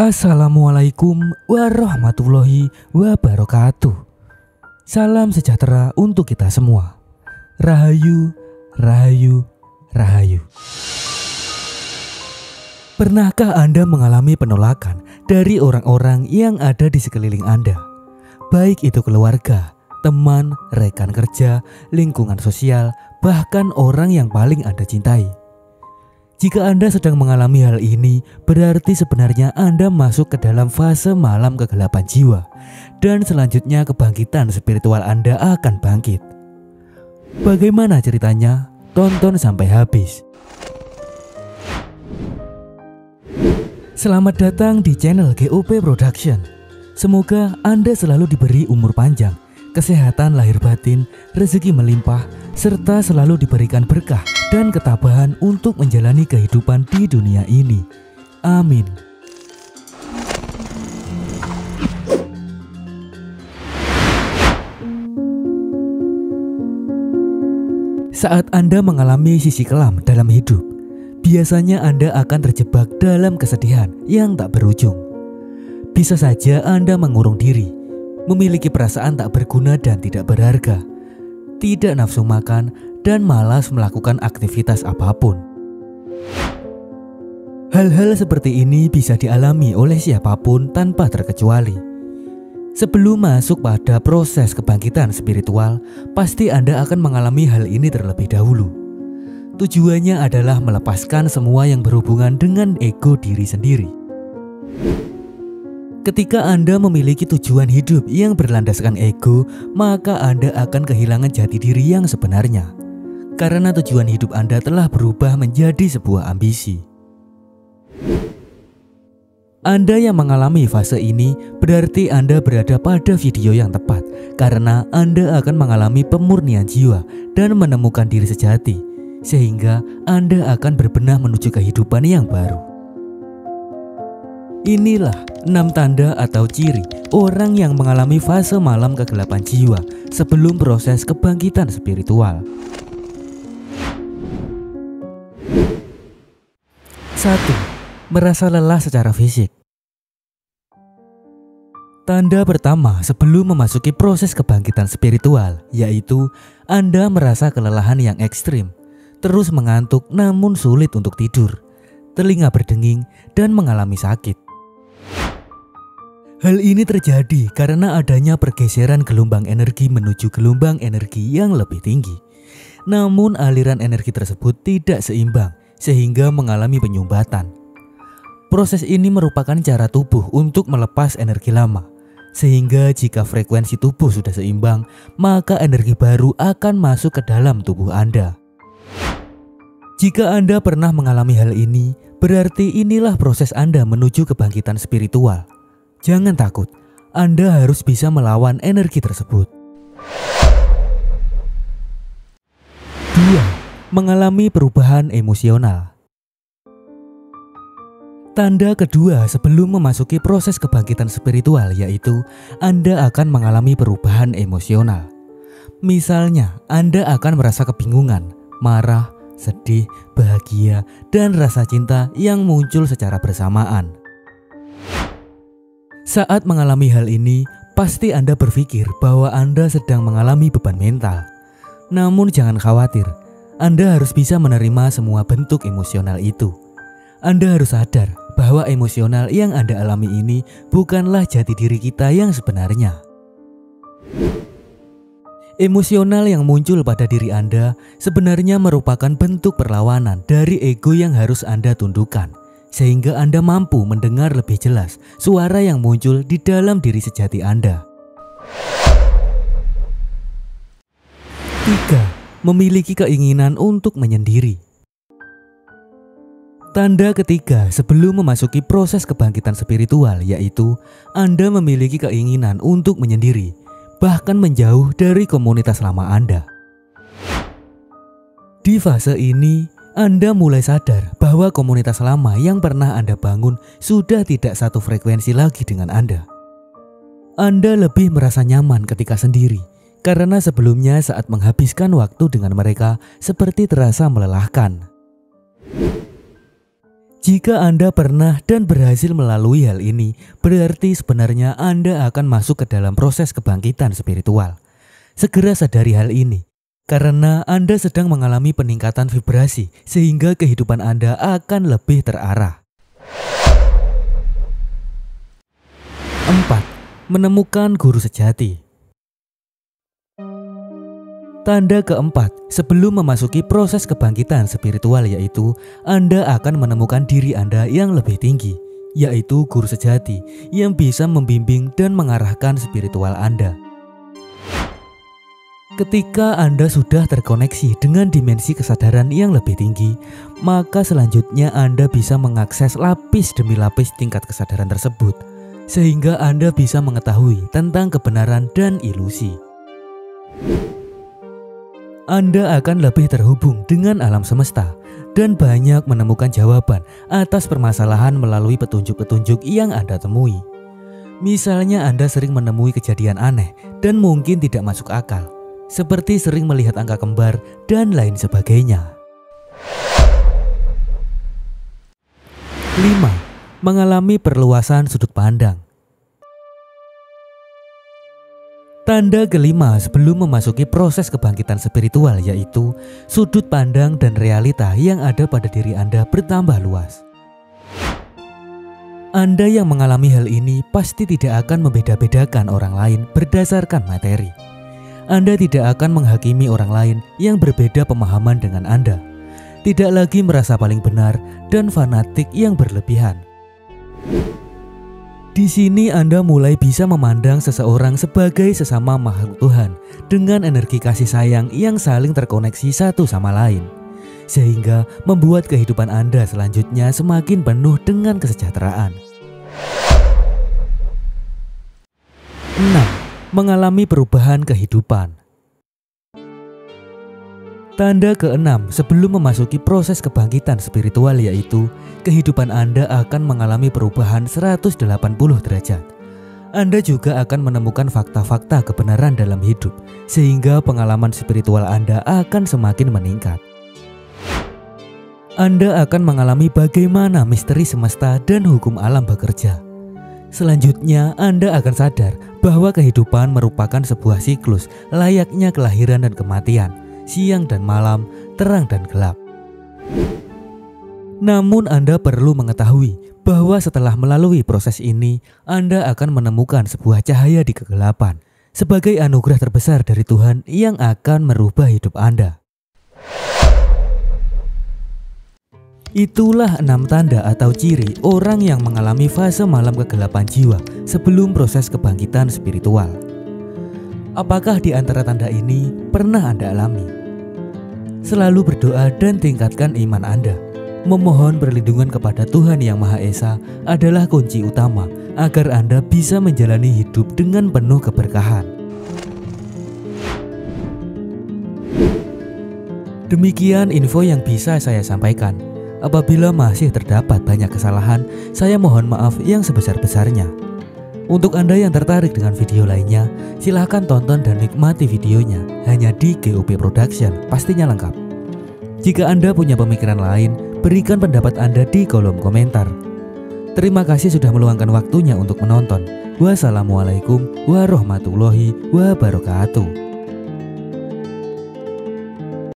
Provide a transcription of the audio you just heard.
Assalamualaikum warahmatullahi wabarakatuh. Salam sejahtera untuk kita semua. Rahayu, rahayu, rahayu. Pernahkah Anda mengalami penolakan dari orang-orang yang ada di sekeliling Anda? Baik itu keluarga, teman, rekan kerja, lingkungan sosial, bahkan orang yang paling Anda cintai. Jika Anda sedang mengalami hal ini, berarti sebenarnya Anda masuk ke dalam fase malam kegelapan jiwa. Dan selanjutnya kebangkitan spiritual Anda akan bangkit. Bagaimana ceritanya? Tonton sampai habis. Selamat datang di channel GOP Production. Semoga Anda selalu diberi umur panjang, kesehatan lahir batin, rezeki melimpah, serta selalu diberikan berkah dan ketabahan untuk menjalani kehidupan di dunia ini. Amin. Saat Anda mengalami sisi kelam dalam hidup, biasanya Anda akan terjebak dalam kesedihan yang tak berujung. Bisa saja Anda mengurung diri, memiliki perasaan tak berguna dan tidak berharga, tidak nafsu makan, dan malas melakukan aktivitas apapun. Hal-hal seperti ini bisa dialami oleh siapapun tanpa terkecuali. Sebelum masuk pada proses kebangkitan spiritual, pasti Anda akan mengalami hal ini terlebih dahulu. Tujuannya adalah melepaskan semua yang berhubungan dengan ego diri sendiri. Ketika Anda memiliki tujuan hidup yang berlandaskan ego, maka Anda akan kehilangan jati diri yang sebenarnya. Karena tujuan hidup Anda telah berubah menjadi sebuah ambisi. Anda yang mengalami fase ini berarti Anda berada pada video yang tepat. Karena Anda akan mengalami pemurnian jiwa dan menemukan diri sejati. Sehingga Anda akan berbenah menuju kehidupan yang baru. Inilah 6 tanda atau ciri orang yang mengalami fase malam kegelapan jiwa sebelum proses kebangkitan spiritual. 1. Merasa lelah secara fisik. Tanda pertama sebelum memasuki proses kebangkitan spiritual yaitu Anda merasa kelelahan yang ekstrim, terus mengantuk namun sulit untuk tidur, telinga berdenging, dan mengalami sakit. Hal ini terjadi karena adanya pergeseran gelombang energi menuju gelombang energi yang lebih tinggi. Namun aliran energi tersebut tidak seimbang sehingga mengalami penyumbatan. Proses ini merupakan cara tubuh untuk melepas energi lama. Sehingga jika frekuensi tubuh sudah seimbang, maka energi baru akan masuk ke dalam tubuh Anda. Jika Anda pernah mengalami hal ini, berarti inilah proses Anda menuju kebangkitan spiritual. Jangan takut, Anda harus bisa melawan energi tersebut. 2. Mengalami perubahan emosional. Tanda kedua sebelum memasuki proses kebangkitan spiritual yaitu Anda akan mengalami perubahan emosional. Misalnya, Anda akan merasa kebingungan, marah, sedih, bahagia, dan rasa cinta yang muncul secara bersamaan. Saat mengalami hal ini, pasti Anda berpikir bahwa Anda sedang mengalami beban mental. Namun jangan khawatir, Anda harus bisa menerima semua bentuk emosional itu. Anda harus sadar bahwa emosional yang Anda alami ini bukanlah jati diri kita yang sebenarnya. Emosional yang muncul pada diri Anda sebenarnya merupakan bentuk perlawanan dari ego yang harus Anda tundukkan. Sehingga Anda mampu mendengar lebih jelas suara yang muncul di dalam diri sejati Anda. 3. Memiliki keinginan untuk menyendiri. Tanda ketiga sebelum memasuki proses kebangkitan spiritual yaitu Anda memiliki keinginan untuk menyendiri, bahkan menjauh dari komunitas lama Anda. Di fase ini, Anda mulai sadar bahwa komunitas lama yang pernah Anda bangun sudah tidak satu frekuensi lagi dengan Anda. Anda lebih merasa nyaman ketika sendiri, karena sebelumnya saat menghabiskan waktu dengan mereka seperti terasa melelahkan. Jika Anda pernah dan berhasil melalui hal ini, berarti sebenarnya Anda akan masuk ke dalam proses kebangkitan spiritual. Segera sadari hal ini, karena Anda sedang mengalami peningkatan vibrasi sehingga kehidupan Anda akan lebih terarah. 4. Menemukan guru sejati. Tanda keempat, sebelum memasuki proses kebangkitan spiritual yaitu Anda akan menemukan diri Anda yang lebih tinggi, yaitu guru sejati yang bisa membimbing dan mengarahkan spiritual Anda. Ketika Anda sudah terkoneksi dengan dimensi kesadaran yang lebih tinggi, maka selanjutnya Anda bisa mengakses lapis demi lapis tingkat kesadaran tersebut, sehingga Anda bisa mengetahui tentang kebenaran dan ilusi. Anda akan lebih terhubung dengan alam semesta dan banyak menemukan jawaban atas permasalahan melalui petunjuk-petunjuk yang Anda temui. Misalnya Anda sering menemui kejadian aneh dan mungkin tidak masuk akal, seperti sering melihat angka kembar dan lain sebagainya. 5. Mengalami perluasan sudut pandang. Tanda kelima sebelum memasuki proses kebangkitan spiritual yaitu sudut pandang dan realita yang ada pada diri Anda bertambah luas. Anda yang mengalami hal ini pasti tidak akan membeda-bedakan orang lain berdasarkan materi. Anda tidak akan menghakimi orang lain yang berbeda pemahaman dengan Anda. Tidak lagi merasa paling benar dan fanatik yang berlebihan. Di sini Anda mulai bisa memandang seseorang sebagai sesama makhluk Tuhan dengan energi kasih sayang yang saling terkoneksi satu sama lain, sehingga membuat kehidupan Anda selanjutnya semakin penuh dengan kesejahteraan. 6. Mengalami perubahan kehidupan. Tanda keenam sebelum memasuki proses kebangkitan spiritual yaitu kehidupan Anda akan mengalami perubahan 180 derajat. Anda juga akan menemukan fakta-fakta kebenaran dalam hidup sehingga pengalaman spiritual Anda akan semakin meningkat. Anda akan mengalami bagaimana misteri semesta dan hukum alam bekerja. Selanjutnya Anda akan sadar bahwa kehidupan merupakan sebuah siklus layaknya kelahiran dan kematian, siang dan malam, terang dan gelap. Namun Anda perlu mengetahui bahwa setelah melalui proses ini, Anda akan menemukan sebuah cahaya di kegelapan sebagai anugerah terbesar dari Tuhan yang akan merubah hidup Anda. Itulah 6 tanda atau ciri orang yang mengalami fase malam kegelapan jiwa sebelum proses kebangkitan spiritual. Apakah di antara tanda ini pernah Anda alami? Selalu berdoa dan tingkatkan iman Anda. Memohon perlindungan kepada Tuhan Yang Maha Esa adalah kunci utama agar Anda bisa menjalani hidup dengan penuh keberkahan. Demikian info yang bisa saya sampaikan. Apabila masih terdapat banyak kesalahan, saya mohon maaf yang sebesar-besarnya. Untuk Anda yang tertarik dengan video lainnya, silahkan tonton dan nikmati videonya hanya di GOP Production, pastinya lengkap. Jika Anda punya pemikiran lain, berikan pendapat Anda di kolom komentar. Terima kasih sudah meluangkan waktunya untuk menonton. Wassalamualaikum warahmatullahi wabarakatuh.